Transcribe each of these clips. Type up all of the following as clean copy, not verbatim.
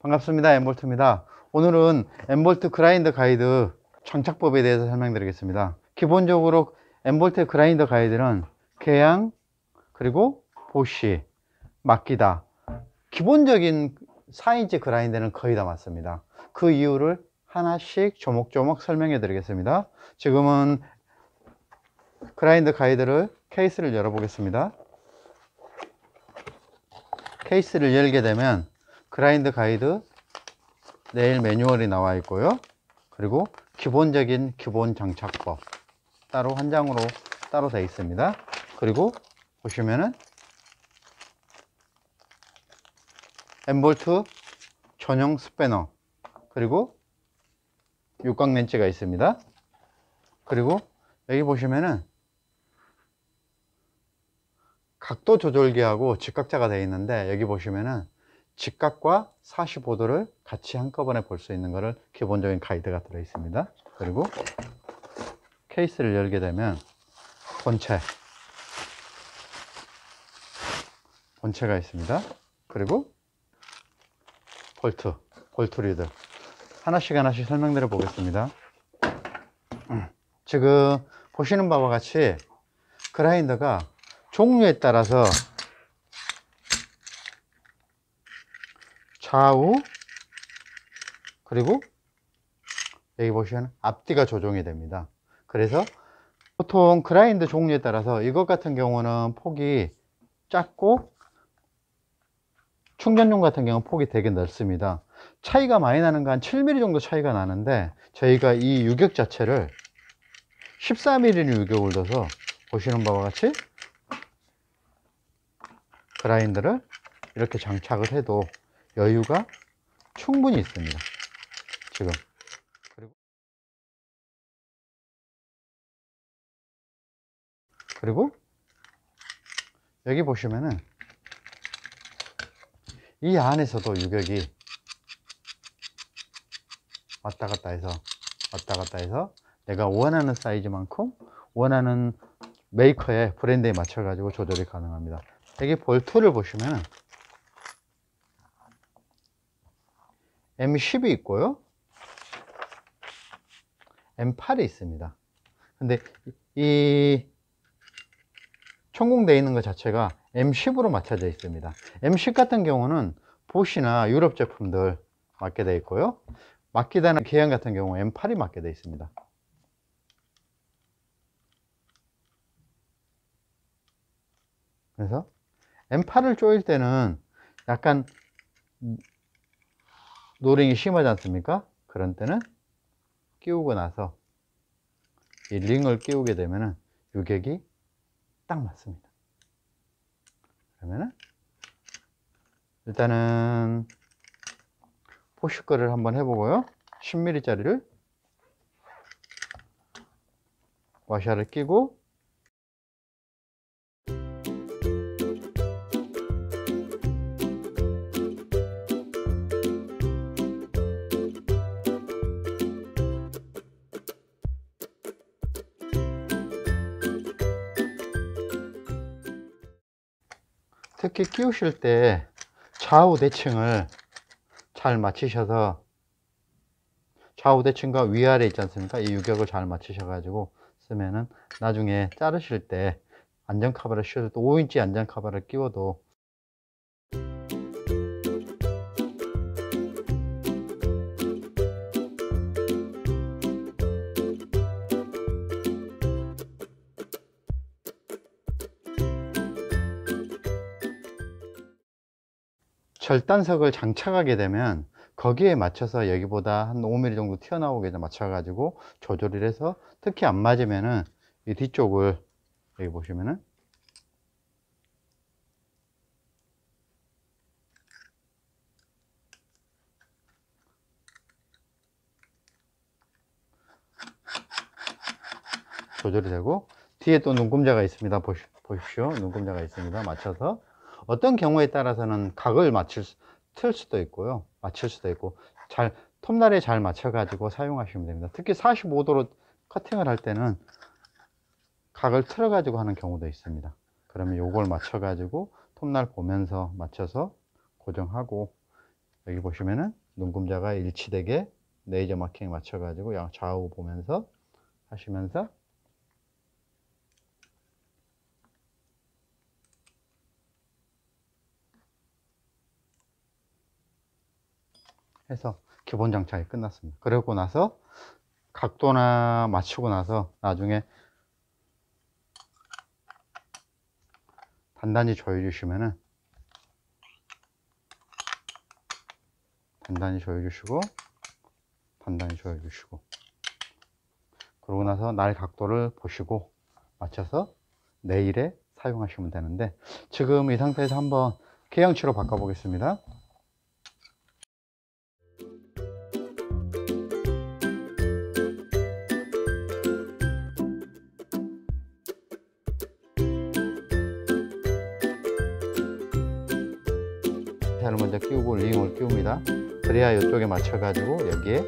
반갑습니다. 엠볼트입니다. 오늘은 엠볼트 그라인더 가이드 장착법에 대해서 설명드리겠습니다. 기본적으로 엠볼트 그라인더 가이드는 개양, 그리고 보시, 막기다, 기본적인 4인치 그라인더는 거의 다 맞습니다. 그 이유를 하나씩 조목조목 설명해 드리겠습니다. 지금은 그라인더 가이드를 케이스를 열어 보겠습니다. 케이스를 열게 되면 그라인더 가이드 네일 매뉴얼이 나와 있고요. 그리고 기본적인 기본 장착법 따로 한 장으로 따로 되어 있습니다. 그리고 보시면은 엠볼트 전용 스패너, 그리고 육각 렌치가 있습니다. 그리고 여기 보시면은 각도 조절기하고 직각자가 되어 있는데, 여기 보시면은 직각과 45도를 같이 한꺼번에 볼 수 있는 것을 기본적인 가이드가 들어 있습니다. 그리고 케이스를 열게 되면 본체가 있습니다. 그리고 볼트 리드 하나씩 설명드려 보겠습니다. 지금 보시는 바와 같이 그라인더가 종류에 따라서 좌우, 그리고 여기 보시면 앞뒤가 조정이 됩니다. 그래서 보통 그라인더 종류에 따라서 이것 같은 경우는 폭이 작고, 충전용 같은 경우는 폭이 되게 넓습니다. 차이가 많이 나는 건 한 7mm 정도 차이가 나는데, 저희가 이 유격 자체를 14mm 유격을 둬서 보시는 바와 같이 그라인더를 이렇게 장착을 해도 여유가 충분히 있습니다. 지금 그리고 여기 보시면은 이 안에서도 유격이 왔다 갔다 해서 내가 원하는 사이즈만큼 원하는 메이커의 브랜드에 맞춰 가지고 조절이 가능합니다. 여기 볼트를 보시면은 M10이 있고요, M8이 있습니다. 근데 이 천공되어 있는 것 자체가 M10으로 맞춰져 있습니다. M10 같은 경우는 보시나 유럽 제품들 맞게 되어 있고요, 마키다나 계양 같은 경우 M8이 맞게 되어 있습니다. 그래서 M8을 조일 때는 약간 노링이 심하지 않습니까? 그런 때는 끼우고 나서 이 링을 끼우게 되면은 유격이 딱 맞습니다. 그러면은 일단은 포슈 거를 한번 해보고요, 10mm 짜리를 와샤를 끼고 특히 끼우실 때 좌우 대칭을 잘 맞추셔서, 좌우 대칭과 위아래 있지 않습니까? 이 유격을 잘 맞추셔 가지고 쓰면은 나중에 자르실 때 안전 카바를 씌워도, 또 5인치 안전 카바를 끼워도 절단석을 장착하게 되면 거기에 맞춰서 여기보다 한 5mm 정도 튀어나오게 맞춰 가지고 조절을 해서, 특히 안 맞으면은 이 뒤쪽을 여기 보시면은 조절이 되고, 뒤에 또 눈금자가 있습니다. 보십시오. 눈금자가 있습니다. 맞춰서 어떤 경우에 따라서는 각을 틀 수도 있고요, 맞출 수도 있고, 톱날에 잘 맞춰 가지고 사용하시면 됩니다. 특히 45도로 커팅을 할 때는 각을 틀어 가지고 하는 경우도 있습니다. 그러면 요걸 맞춰 가지고 톱날 보면서 맞춰서 고정하고, 여기 보시면은 눈금자가 일치되게 레이저 마킹 맞춰가지고 좌우 보면서 하시면서 해서 기본 장착이 끝났습니다. 그러고 나서 각도나 맞추고 나서 나중에 단단히 조여 주시면은 단단히 조여 주시고 단단히 조여 주시고 그러고 나서 날 각도를 보시고 맞춰서 내일에 사용하시면 되는데, 지금 이 상태에서 한번 계량치로 바꿔 보겠습니다. 자를 먼저 끼우고 링을 끼웁니다. 그래야 이쪽에 맞춰 가지고 여기에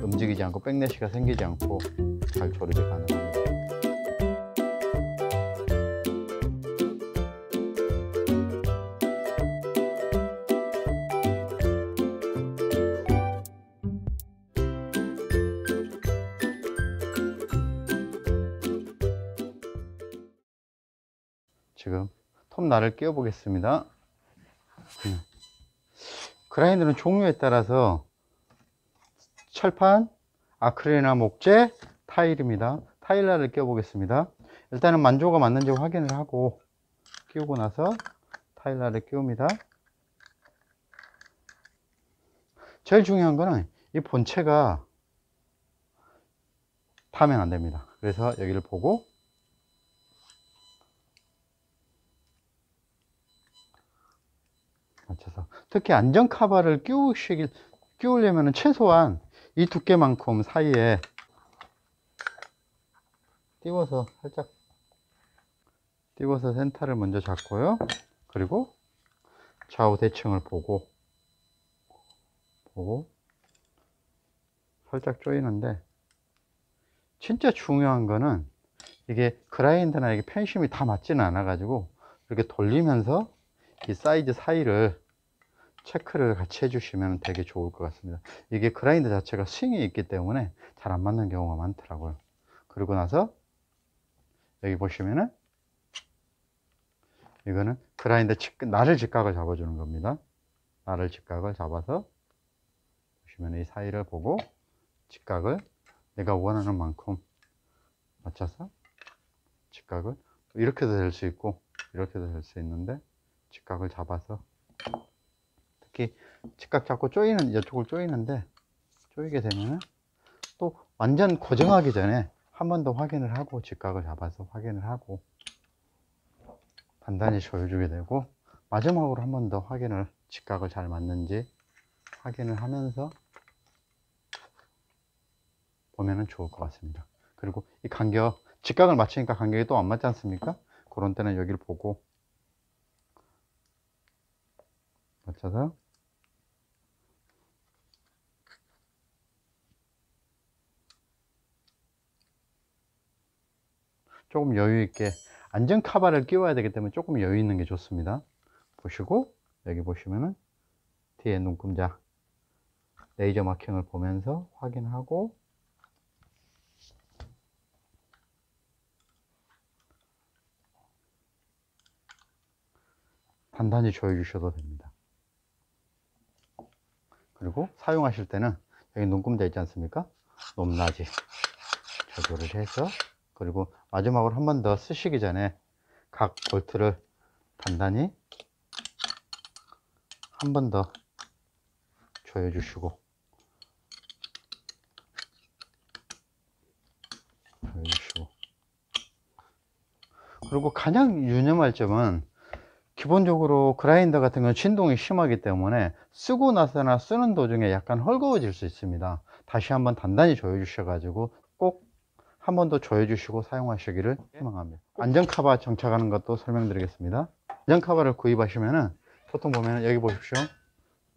움직이지 않고 백래시가 생기지 않고 잘 조립이 가능합니다. 지금 톱날을 끼워 보겠습니다. 그라인더는 종류에 따라서 철판, 아크릴이나 목재, 타일입니다. 타일러를 끼워 보겠습니다. 일단은 만조가 맞는지 확인을 하고 끼우고 나서 타일러를 끼웁니다. 제일 중요한 거는 이 본체가 타면 안 됩니다. 그래서 여기를 보고 맞춰서, 특히 안전 카바를 끼우려면 최소한 이 두께만큼 사이에 띄워서 살짝 띄워서 센터를 먼저 잡고요. 그리고 좌우 대칭을 보고 살짝 조이는데, 진짜 중요한 거는 이게 그라인더나 이게 펜심이 다 맞지는 않아 가지고 이렇게 돌리면서 이 사이즈 사이를 체크를 같이 해주시면 되게 좋을 것 같습니다. 이게 그라인더 자체가 스윙이 있기 때문에 잘 안 맞는 경우가 많더라고요. 그리고 나서 여기 보시면은 이거는 그라인더 나를 직각을 잡아주는 겁니다. 나를 직각을 잡아서 보시면 이 사이를 보고 직각을 내가 원하는 만큼 맞춰서 직각을, 이렇게도 될 수 있고 이렇게도 될 수 있는데 직각을 잡아서, 특히 직각 잡고 조이는, 이쪽을 조이는데 조이게 되면은 또 완전 고정하기 전에 한 번 더 확인을 하고 직각을 잡아서 확인을 하고 단단히 조여주게 되고, 마지막으로 한 번 더 확인을, 직각을 잘 맞는지 확인을 하면서 보면은 좋을 것 같습니다. 그리고 이 간격, 직각을 맞추니까 간격이 또 안 맞지 않습니까? 그런 때는 여기를 보고 맞춰서 조금 여유 있게, 안전 카바를 끼워야 되기 때문에 조금 여유 있는 게 좋습니다. 보시고 여기 보시면은 뒤에 눈금자 레이저 마킹을 보면서 확인하고 단단히 조여 주셔도 됩니다. 그리고 사용하실 때는 여기 눈금자 있지 않습니까? 높낮이 조절을 해서, 그리고 마지막으로 한 번 더 쓰시기 전에 각 볼트를 단단히 한 번 더 조여 주시고 그리고 가장 유념할 점은, 기본적으로 그라인더 같은 건 진동이 심하기 때문에 쓰고 나서나 쓰는 도중에 약간 헐거워질 수 있습니다. 다시 한번 단단히 조여 주셔 가지고 꼭 한 번 더 조여 주시고 사용하시기를 희망합니다. 안전 카바 장착하는 것도 설명드리겠습니다. 안전 카바를 구입하시면은 보통 보면 여기 보십시오,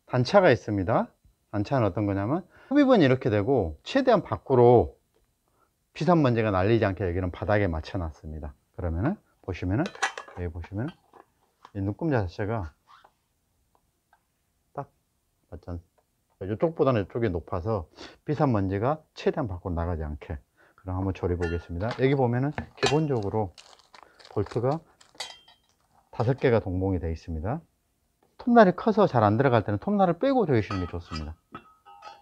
단차가 있습니다. 단차는 어떤 거냐면 흡입은 이렇게 되고 최대한 밖으로 비산 먼지가 날리지 않게 여기는 바닥에 맞춰 놨습니다. 그러면은 보시면은 여기 보시면은 이 눈금자 자체가 딱 맞죠? 이쪽보다는 이쪽이 높아서 비산먼지가 최대한 밖으로 나가지 않게. 그럼 한번 조립해 보겠습니다. 여기 보면은 기본적으로 볼트가 5개가 동봉이 되어 있습니다. 톱날이 커서 잘 안 들어갈 때는 톱날을 빼고 조이시는 게 좋습니다.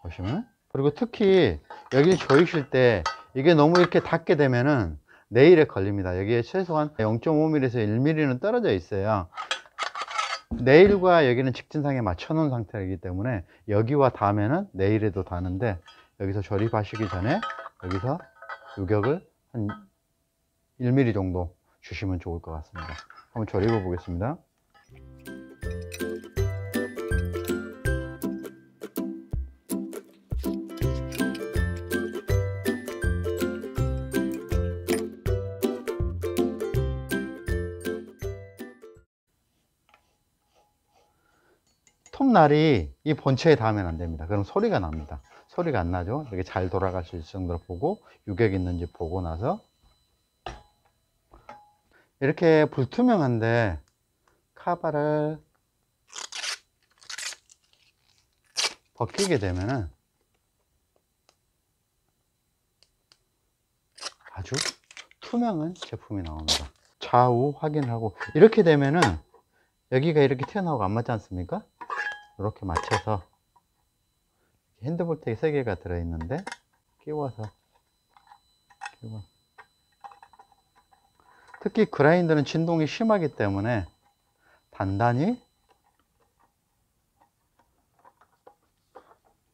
보시면. 그리고 특히 여기 조이실 때 이게 너무 이렇게 닿게 되면은 네일에 걸립니다. 여기에 최소한 0.5mm에서 1mm는 떨어져 있어야 네일과 여기는 직진상에 맞춰 놓은 상태이기 때문에 여기와 닿으면은 네일에도 닿는데, 여기서 조립하시기 전에 여기서 유격을 한 1mm 정도 주시면 좋을 것 같습니다. 한번 조립해 보겠습니다. 톱날이 이 본체에 닿으면 안 됩니다. 그럼 소리가 납니다. 소리가 안 나죠. 이렇게 잘 돌아갈 수 있을 정도로 보고, 유격이 있는지 보고 나서, 이렇게 불투명한데 카바를 벗기게 되면은 아주 투명한 제품이 나옵니다. 좌우 확인하고, 이렇게 되면은 여기가 이렇게 튀어나오고 안 맞지 않습니까? 이렇게 맞춰서, 핸드볼트에 3개가 들어있는데 끼워서 특히 그라인더는 진동이 심하기 때문에 단단히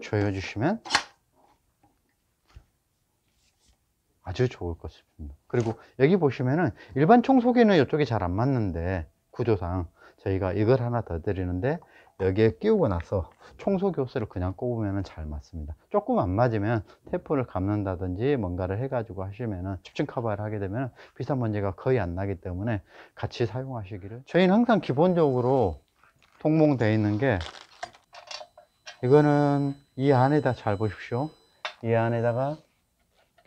조여주시면 아주 좋을 것 같습니다. 그리고 여기 보시면은 일반 청소기는 이쪽이 잘 안 맞는데, 구조상 저희가 이걸 하나 더 드리는데, 여기에 끼우고 나서 청소기 호스를 그냥 꼽으면 잘 맞습니다. 조금 안 맞으면 테이프를 감는다든지 뭔가를 해가지고 하시면은, 집중 커버를 하게 되면 비산먼지가 거의 안 나기 때문에 같이 사용하시기를. 저희는 항상 기본적으로 동봉되어 있는 게, 이거는 이 안에다 잘 보십시오. 이 안에다가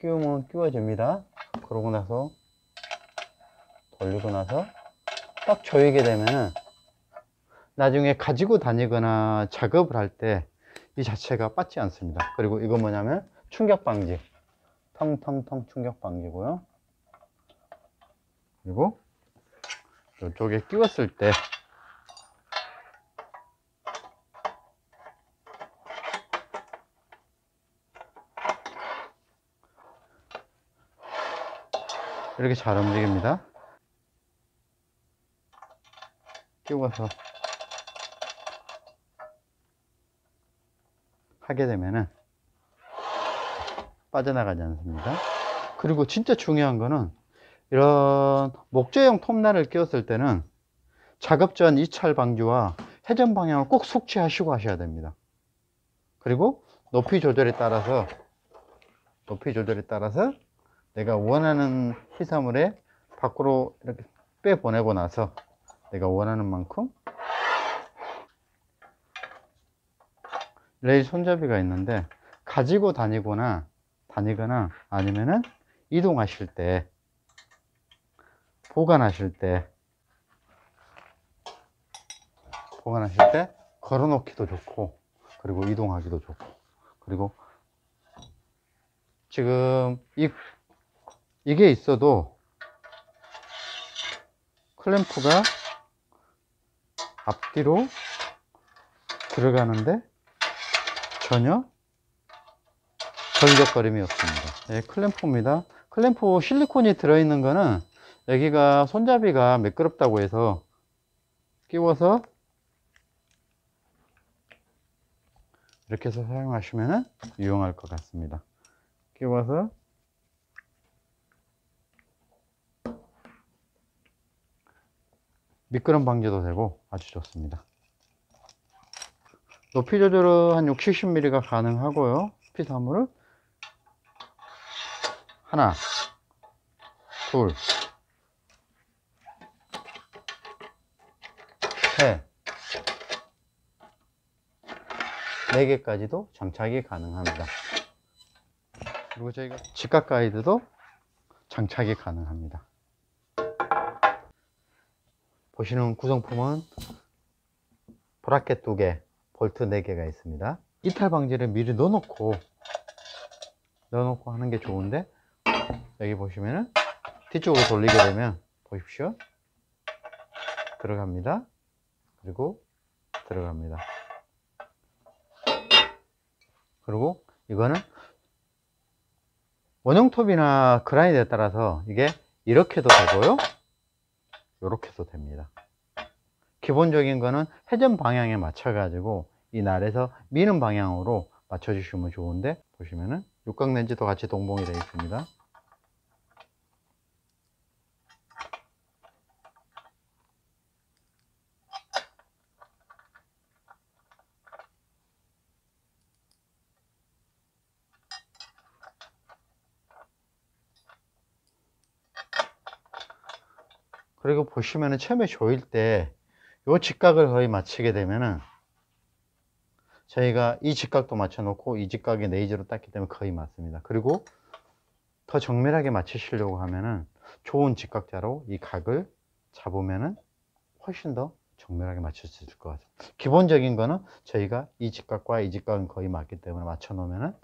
끼우면 끼워집니다. 그러고 나서 돌리고 나서 딱 조이게 되면은 나중에 가지고 다니거나 작업을 할 때 이 자체가 빠지지 않습니다. 그리고 이거 뭐냐면 충격 방지, 텅텅텅 충격 방지고요. 그리고 이쪽에 끼웠을 때 이렇게 잘 움직입니다. 끼워서 하게 되면은 빠져나가지 않습니다. 그리고 진짜 중요한 거는, 이런 목재용 톱날을 끼웠을 때는 작업 전 이찰 방지와 회전 방향을 꼭 숙지하시고 하셔야 됩니다. 그리고 높이 조절에 따라서 내가 원하는 희사물에 밖으로 이렇게 빼보내고 나서 내가 원하는 만큼, 레일 손잡이가 있는데 가지고 다니거나 아니면은 이동하실 때, 보관하실 때 걸어 놓기도 좋고, 그리고 이동하기도 좋고. 그리고 지금 이게 있어도 클램프가 앞뒤로 들어가는데 전혀 걸적거림이 없습니다. 네, 클램프입니다. 클램프 실리콘이 들어있는 거는, 여기가 손잡이가 매끄럽다고 해서 끼워서 이렇게 해서 사용하시면 유용할 것 같습니다. 끼워서 미끄럼 방지도 되고 아주 좋습니다. 높이 조절은 한 60, 70mm가 가능하고요. 피사물을 하나, 둘, 셋, 4개까지도 장착이 가능합니다. 그리고 저희가 직각 가이드도 장착이 가능합니다. 보시는 구성품은 브라켓 2개, 볼트 4개가 있습니다. 이탈 방지를 미리 넣어놓고 하는 게 좋은데, 여기 보시면은 뒤쪽으로 돌리게 되면 보십시오, 들어갑니다. 그리고 들어갑니다. 그리고 이거는 원형톱이나 그라인더에 따라서 이게 이렇게도 되고요, 이렇게도 됩니다. 기본적인 거는 회전 방향에 맞춰 가지고 이 날에서 미는 방향으로 맞춰 주시면 좋은데, 보시면은 육각 렌즈도 같이 동봉이 되어 있습니다. 그리고 보시면은 처음에 조일 때 요 직각을 거의 맞추게 되면은, 저희가 이 직각도 맞춰 놓고 이 직각에 레이저로 땄기 때문에 거의 맞습니다. 그리고 더 정밀하게 맞추시려고 하면은 좋은 직각자로 이 각을 잡으면은 훨씬 더 정밀하게 맞출 수 있을 것 같아요. 기본적인 거는 저희가 이 직각과 이 직각은 거의 맞기 때문에 맞춰 놓으면은,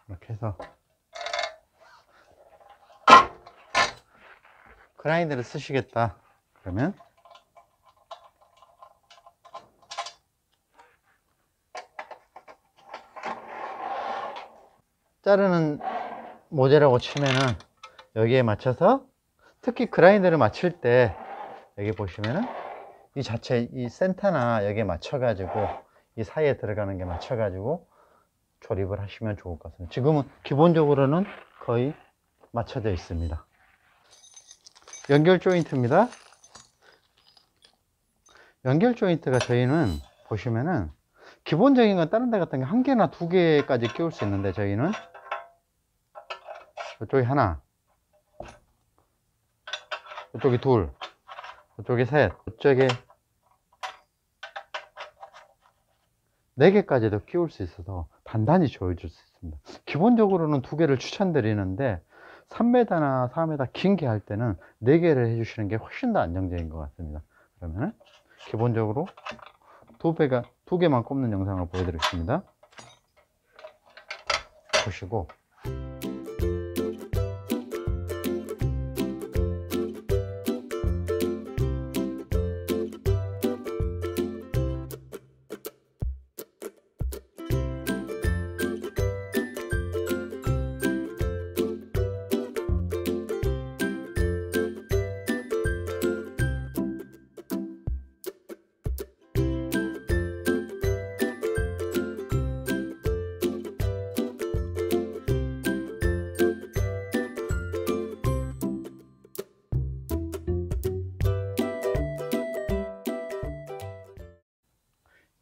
이렇게 해서 그라인더를 쓰시겠다 그러면 자르는 모재라고 치면은 여기에 맞춰서, 특히 그라인더를 맞출 때 여기 보시면은 이 자체 이 센터나 여기에 맞춰 가지고 이 사이에 들어가는 게 맞춰 가지고 조립을 하시면 좋을 것 같습니다. 지금은 기본적으로는 거의 맞춰져 있습니다. 연결 조인트입니다. 연결 조인트가 저희는 보시면은 기본적인 건 다른 데 같은 게 1개나 2개까지 끼울 수 있는데, 저희는 이쪽에 하나, 이쪽에 둘, 이쪽에 셋, 이쪽에 4개까지도 끼울 수 있어서 단단히 조여줄 수 있습니다. 기본적으로는 2개를 추천드리는데 3m나 4m 긴 게 할 때는 4개를 해주시는 게 훨씬 더 안정적인 것 같습니다. 그러면은 기본적으로 2개만 꼽는 영상을 보여드리겠습니다. 보시고,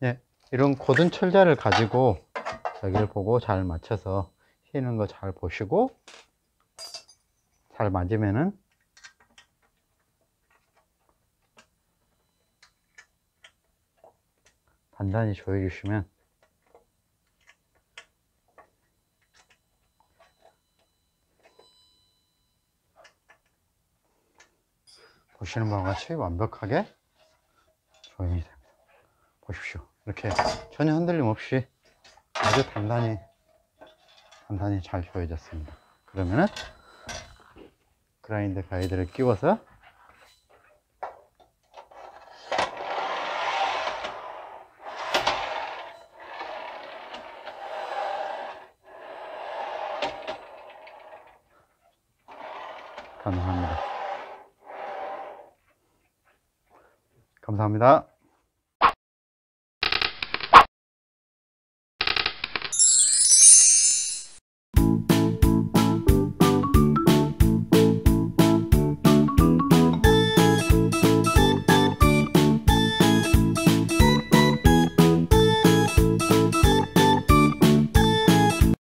예, 이런 고든 철자를 가지고 여기를 보고 잘 맞춰서 휘는 거 잘 보시고, 잘 맞으면은 단단히 조여 주시면 보시는 바와 같이 완벽하게 조인이 됩니다. 보십시오. 이렇게 전혀 흔들림 없이 아주 단단히 잘 조여졌습니다. 그러면은 그라인더 가이드를 끼워서 가능합니다. 감사합니다.